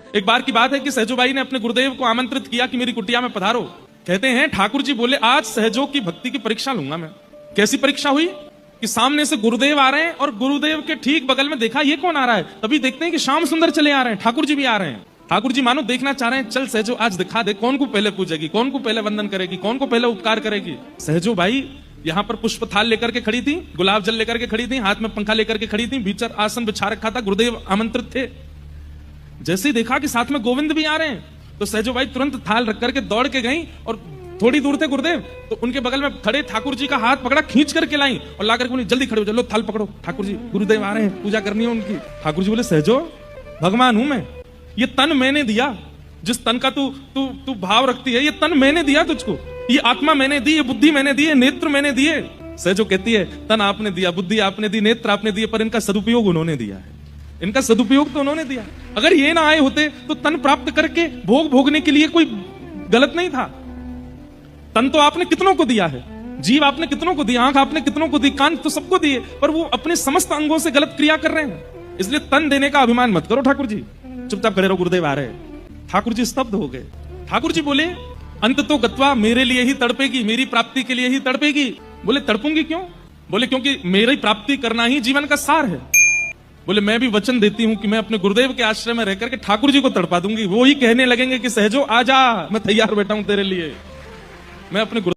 एक बार की बात है कि सहजोबाई ने अपने गुरुदेव को आमंत्रित किया कि मेरी कुटिया में पधारो। कहते हैं ठाकुर जी बोले आज सहजो की भक्ति की परीक्षा लूंगा मैं। कैसी परीक्षा हुई कि सामने से गुरुदेव आ रहे हैं और गुरुदेव के ठीक बगल में देखा ये कौन आ रहा है, तभी देखते हैं कि श्याम सुंदर चले आ रहे हैं, ठाकुर जी भी आ रहे हैं। ठाकुर जी मानो देखना चाह रहे हैं, चल सहजो आज दिखा दे कौन को पहले पूजेगी, कौन को पहले वंदन करेगी, कौन को पहले उपकार करेगी। सहजो भाई यहाँ पर पुष्प थाल लेकर के खड़ी थी, गुलाब जल लेकर के खड़ी थी, हाथ में पंखा लेकर के खड़ी थी, भीतर आसन बिछा रखा था, गुरुदेव आमंत्रित थे। जैसे ही देखा कि साथ में गोविंद भी आ रहे हैं तो सहजो भाई तुरंत थाल रख करके दौड़ के गई और थोड़ी दूर थे गुरुदेव तो उनके बगल में खड़े ठाकुर जी का हाथ पकड़ा, खींच करके लाई और ला करके बोली जल्दी खड़े हो जाओ, लो थाल पकड़ो, ठाकुर जी गुरुदेव आ रहे हैं, पूजा करनी है उनकी। ठाकुर जी बोले सहजो भगवान हूं मैं, ये तन मैंने दिया, जिस तन का तू तू तू भाव रखती है, ये तन मैंने दिया तुझको, ये आत्मा मैंने दी, ये बुद्धि मैंने दी, ये नेत्र मैंने दिए। सहजो कहती है तन आपने दिया, बुद्धि आपने दी, नेत्र आपने दिए, पर इनका सदुपयोग उन्होंने दिया है, इनका सदुपयोग तो उन्होंने दिया। अगर ये ना आए होते तो तन प्राप्त करके भोग भोगने के लिए कोई गलत नहीं था। तन तो आपने कितनों को दिया है, जीव आपने कितनों को दिया, आंख आपने कितनों को दी, कान तो सबको दिए, पर वो अपने समस्त अंगों से गलत क्रिया कर रहे हैं। इसलिए तन देने का अभिमान मत करो ठाकुर जी, चुपचाप खड़े रहो, गुरुदेव आ रहे हैं। ठाकुर जी स्तब्ध हो गए। ठाकुर जी बोले अंत तो गत्वा मेरे लिए ही तड़पेगी, मेरी प्राप्ति के लिए ही तड़पेगी। बोले तड़पूंगी क्यों? बोले क्योंकि मेरी प्राप्ति करना ही जीवन का सार है। बोले मैं भी वचन देती हूं कि मैं अपने गुरुदेव के आश्रय में रहकर के ठाकुर जी को तड़पा दूंगी, वो ही कहने लगेंगे कि सहजो आजा, मैं तैयार बैठा हूं तेरे लिए। मैं अपने